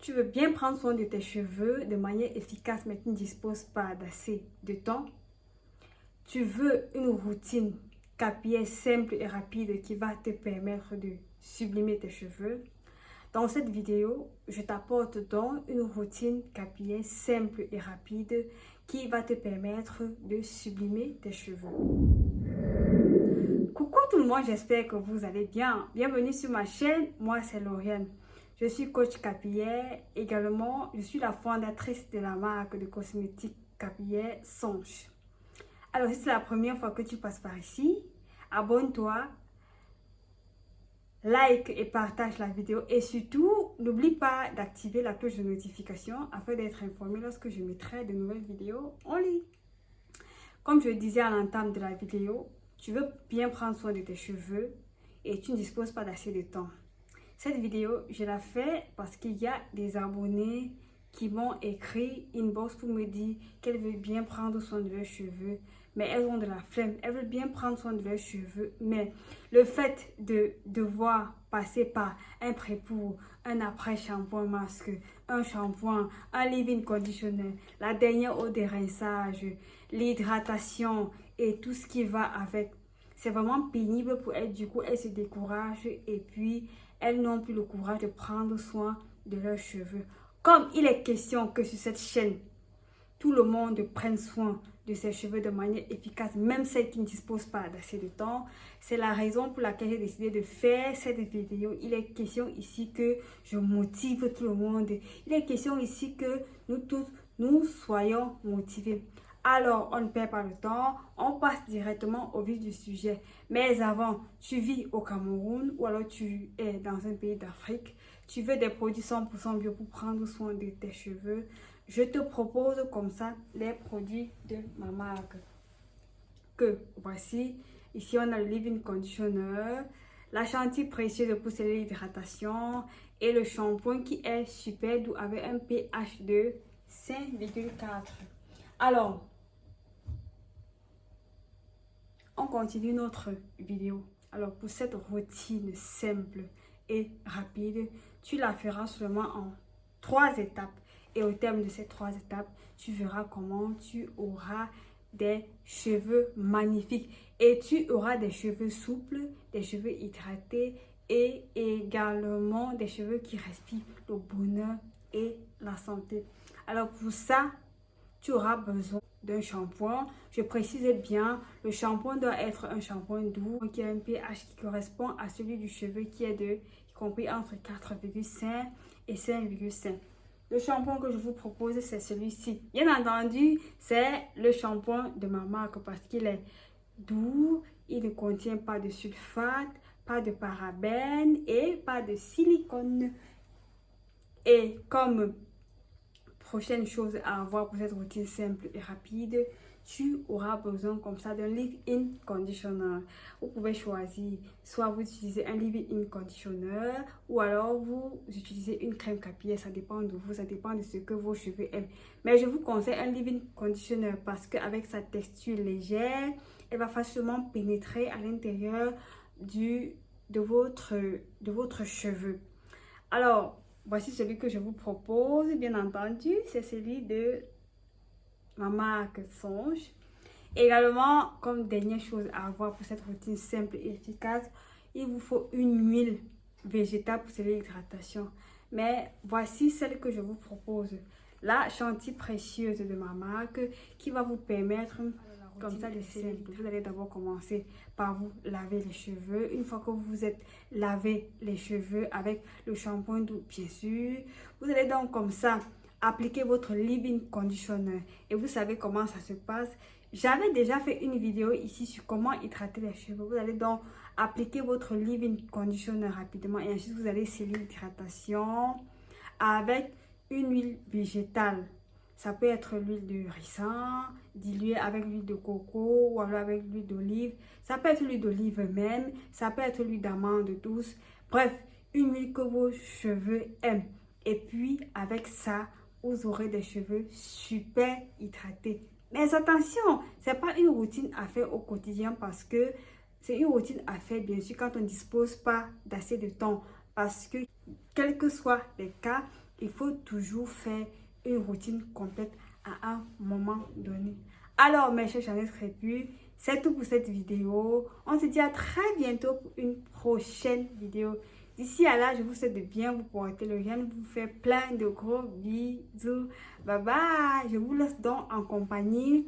Tu veux bien prendre soin de tes cheveux de manière efficace, mais tu ne disposes pas d'assez de temps. Tu veux une routine capillaire simple et rapide qui va te permettre de sublimer tes cheveux. Dans cette vidéo, je t'apporte donc une routine capillaire simple et rapide qui va te permettre de sublimer tes cheveux. Coucou tout le monde, j'espère que vous allez bien. Bienvenue sur ma chaîne, moi c'est Lauriane. Je suis coach capillaire. Également, je suis la fondatrice de la marque de cosmétiques capillaire Songe. Alors, si c'est la première fois que tu passes par ici, abonne-toi, like et partage la vidéo. Et surtout, n'oublie pas d'activer la cloche de notification afin d'être informé lorsque je mettrai de nouvelles vidéos en ligne. Comme je le disais à l'entame de la vidéo, tu veux bien prendre soin de tes cheveux et tu ne disposes pas d'assez de temps. Cette vidéo, je la fais parce qu'il y a des abonnés qui m'ont écrit inbox pour me dire qu'elles veulent bien prendre soin de leurs cheveux, mais elles ont de la flemme. Elles veulent bien prendre soin de leurs cheveux, mais le fait de devoir passer par un pré-pour, un après-shampoing masque, un shampoing, un leave-in conditioner, la dernière eau de rinçage, l'hydratation et tout ce qui va avec, c'est vraiment pénible pour elles. Du coup, elles se découragent et puis elles n'ont plus le courage de prendre soin de leurs cheveux. Comme il est question que sur cette chaîne, tout le monde prenne soin de ses cheveux de manière efficace, même celles qui ne disposent pas d'assez de temps. C'est la raison pour laquelle j'ai décidé de faire cette vidéo. Il est question ici que je motive tout le monde. Il est question ici que nous tous, nous soyons motivés. Alors, on ne perd pas le temps, on passe directement au vif du sujet. Mais avant, tu vis au Cameroun ou alors tu es dans un pays d'Afrique, tu veux des produits 100% bio pour prendre soin de tes cheveux, je te propose comme ça les produits de ma marque. Que voici, ici on a le leave-in conditioner, la chantilly précieuse pour sceller l'hydratation et le shampoing qui est super doux avec un pH de 5,4. Alors, on continue notre vidéo. Alors, pour cette routine simple et rapide, tu la feras seulement en 3 étapes. Et au terme de ces 3 étapes, tu verras comment tu auras des cheveux magnifiques. Et tu auras des cheveux souples, des cheveux hydratés et également des cheveux qui respirent le bonheur et la santé. Alors, pour ça, tu auras besoin d'un shampoing. Je précise bien, le shampoing doit être un shampoing doux qui a un pH qui correspond à celui du cheveu qui est compris entre 4,5 et 5,5. Le shampoing que je vous propose, c'est celui-ci. Bien entendu, c'est le shampoing de ma marque parce qu'il est doux, il ne contient pas de sulfate, pas de parabènes et pas de silicone. Et comme prochaine chose à avoir pour cette routine simple et rapide, tu auras besoin comme ça d'un leave-in conditioner. Vous pouvez choisir, soit vous utilisez un leave-in conditioner ou alors vous utilisez une crème capillaire, ça dépend de vous, ça dépend de ce que vos cheveux aiment. Mais je vous conseille un leave-in conditioner parce qu'avec sa texture légère, elle va facilement pénétrer à l'intérieur de votre cheveu. Alors, voici celui que je vous propose, bien entendu, c'est celui de ma marque Songe. Également, comme dernière chose à avoir pour cette routine simple et efficace, il vous faut une huile végétale pour sceller l'hydratation. Mais voici celle que je vous propose, la chantilly précieuse de ma marque qui va vous permettre comme ça de sceller. Vous allez d'abord commencer par vous laver les cheveux. Une fois que vous vous êtes lavé les cheveux avec le shampoing doux, bien sûr, vous allez donc comme ça appliquer votre leave-in conditioner. Et vous savez comment ça se passe. J'avais déjà fait une vidéo ici sur comment hydrater les cheveux. Vous allez donc appliquer votre leave-in conditioner rapidement et ensuite vous allez sceller l'hydratation avec une huile végétale. Ça peut être l'huile de ricin, diluée avec l'huile de coco ou alors avec l'huile d'olive. Ça peut être l'huile d'olive même, ça peut être l'huile d'amande douce. Bref, une huile que vos cheveux aiment. Et puis, avec ça, vous aurez des cheveux super hydratés. Mais attention, ce n'est pas une routine à faire au quotidien parce que c'est une routine à faire, bien sûr, quand on ne dispose pas d'assez de temps. Parce que, quels que soient les cas, il faut toujours faire une routine complète à un moment donné. Alors, mes chers Chanel crépus, c'est tout pour cette vidéo. On se dit à très bientôt pour une prochaine vidéo. D'ici à là, je vous souhaite de bien vous porter. Le Viens vous faire plein de gros bisous. Bye bye. Je vous laisse donc en compagnie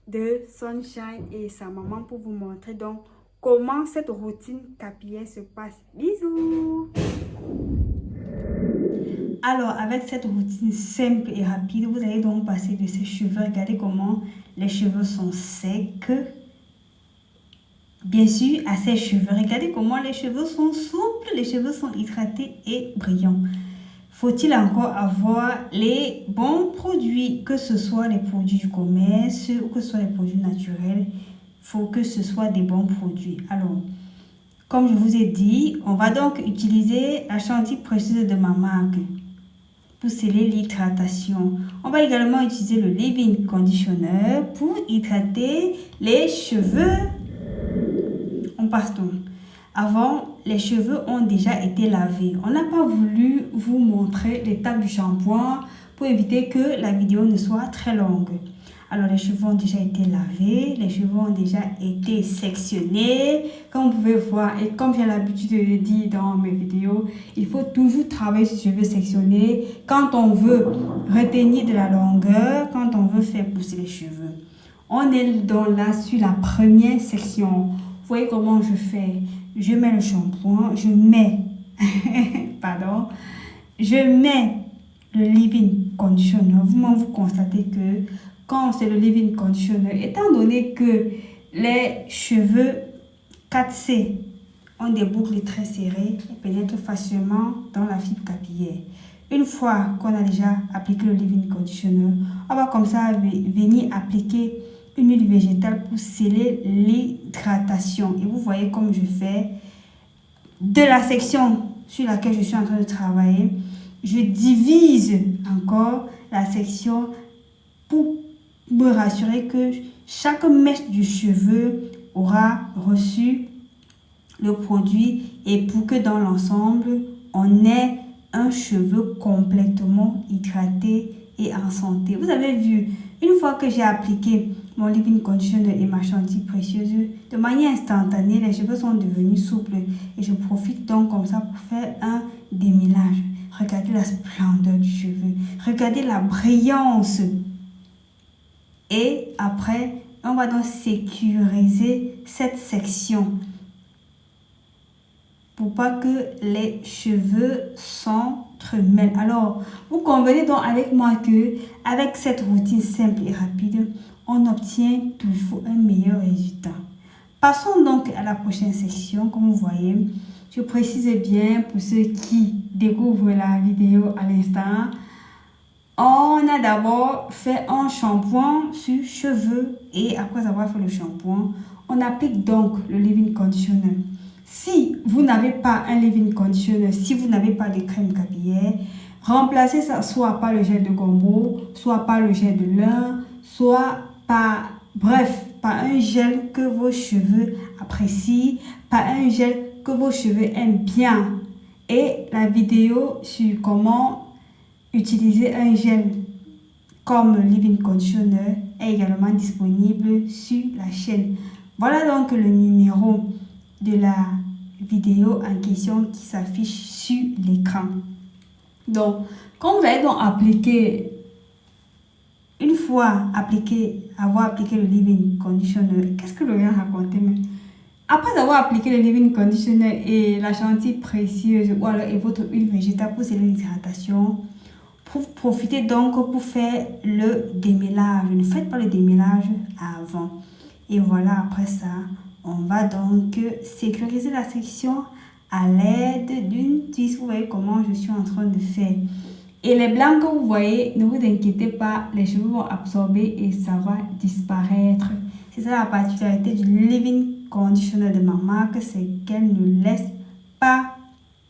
de Sunshine et sa maman pour vous montrer donc comment cette routine capillaire se passe. Bisous. Alors, avec cette routine simple et rapide, vous allez donc passer de ces cheveux. Regardez comment les cheveux sont secs. Bien sûr, à ces cheveux. Regardez comment les cheveux sont souples, les cheveux sont hydratés et brillants. Faut-il encore avoir les bons produits, que ce soit les produits du commerce ou que ce soit les produits naturels? Il faut que ce soit des bons produits. Alors, comme je vous ai dit, on va donc utiliser la chantilly précieuse de ma marque pour sceller l'hydratation. On va également utiliser le leave-in conditioner pour hydrater les cheveux. On passe donc. Avant, les cheveux ont déjà été lavés. On n'a pas voulu vous montrer l'étape du shampoing pour éviter que la vidéo ne soit très longue. Alors, les cheveux ont déjà été lavés, les cheveux ont déjà été sectionnés. Comme vous pouvez voir, et comme j'ai l'habitude de le dire dans mes vidéos, il faut toujours travailler sur les cheveux sectionnés quand on veut retenir de la longueur, quand on veut faire pousser les cheveux. On est donc là sur la première section. Vous voyez comment je fais? Je mets le shampoing, je mets le leave-in conditioner. Vous constatez que quand c'est le leave-in conditioner, étant donné que les cheveux 4C ont des boucles très serrées et pénètrent facilement dans la fibre capillaire. Une fois qu'on a déjà appliqué le leave-in conditioner, on va comme ça venir appliquer une huile végétale pour sceller l'hydratation. Et vous voyez comme je fais de la section sur laquelle je suis en train de travailler. Je divise encore la section pour me rassurer que chaque mèche du cheveu aura reçu le produit et pour que dans l'ensemble, on ait un cheveu complètement hydraté et en santé. Vous avez vu, une fois que j'ai appliqué mon leave-in conditioner et ma chantilly précieuse, de manière instantanée, les cheveux sont devenus souples et je profite donc comme ça pour faire un démêlage. Regardez la splendeur du cheveu, regardez la brillance. Et après, on va donc sécuriser cette section pour pas que les cheveux s'entremêlent. Alors, vous convenez donc avec moi que avec cette routine simple et rapide, on obtient toujours un meilleur résultat. Passons donc à la prochaine section. Comme vous voyez, je précise bien pour ceux qui découvrent la vidéo à l'instant. On a d'abord fait un shampoing sur cheveux et après avoir fait le shampoing, on applique donc le leave-in conditioner. Si vous n'avez pas un leave-in conditioner, si vous n'avez pas de crème capillaire, remplacez ça soit par le gel de gombo, soit par le gel de lin, soit par, bref, par un gel que vos cheveux apprécient, par un gel que vos cheveux aiment bien. Et la vidéo sur comment utiliser un gel comme leave-in conditioner est également disponible sur la chaîne. Voilà donc le numéro de la vidéo en question qui s'affiche sur l'écran. Donc, quand vous allez donc appliquer, une fois avoir appliqué le leave-in conditioner, qu'est-ce que le gars racontait? Après avoir appliqué le leave-in conditioner et la chantilly précieuse ou alors et votre huile végétale pour sceller l'hydratation, profitez donc pour faire le démêlage. Ne faites pas le démêlage avant. Et voilà, après ça, on va donc sécuriser la section à l'aide d'une tuile. Vous voyez comment je suis en train de faire. Et les blancs que vous voyez, ne vous inquiétez pas, les cheveux vont absorber et ça va disparaître. C'est ça la particularité du leave-in conditioner de ma marque, c'est qu'elle ne laisse pas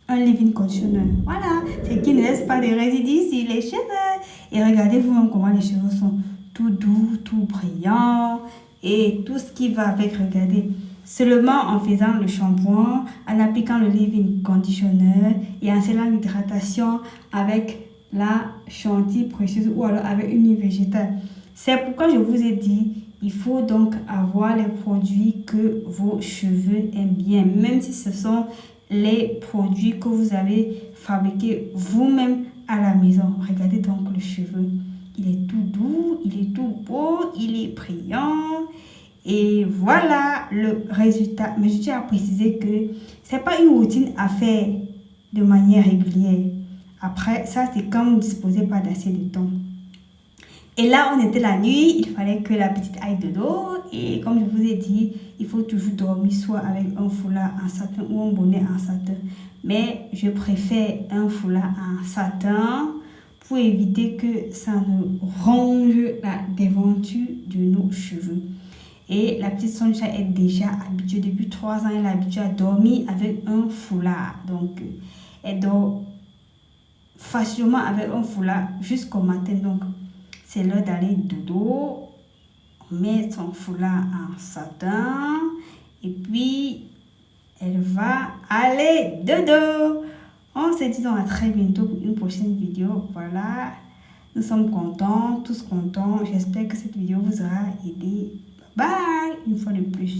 un leave-in conditioner. Voilà, c'est qu'il ne laisse pas de résidus sur les cheveux. Et regardez vous-même comment les cheveux sont tout doux, tout brillants et tout ce qui va avec. Regardez, seulement en faisant le shampoing, en appliquant le leave-in conditioner et en scellant l'hydratation avec la chantilly précieuse ou alors avec une huile végétale. C'est pourquoi je vous ai dit, il faut donc avoir les produits que vos cheveux aiment bien, même si ce sont les produits que vous avez fabriqués vous-même à la maison. Regardez donc le cheveu. Il est tout doux, il est tout beau, il est brillant. Et voilà le résultat. Mais je tiens à préciser que ce n'est pas une routine à faire de manière régulière. Après, ça c'est quand vous ne disposez pas d'assez de temps. Et là, on était la nuit, il fallait que la petite aille de dos. Et comme je vous ai dit, il faut toujours dormir soit avec un foulard en satin ou un bonnet en satin. Mais je préfère un foulard en satin pour éviter que ça ne ronge la déventure de nos cheveux. Et la petite Sonja est déjà habituée, depuis 3 ans, elle est habituée à dormir avec un foulard. Donc, elle dort facilement avec un foulard jusqu'au matin. Donc, c'est l'heure d'aller dodo. On met son foulard en satin. Et puis, elle va aller dodo. On se dit donc à très bientôt pour une prochaine vidéo. Voilà. Nous sommes contents, tous contents. J'espère que cette vidéo vous aura aidé. Bye, une fois de plus.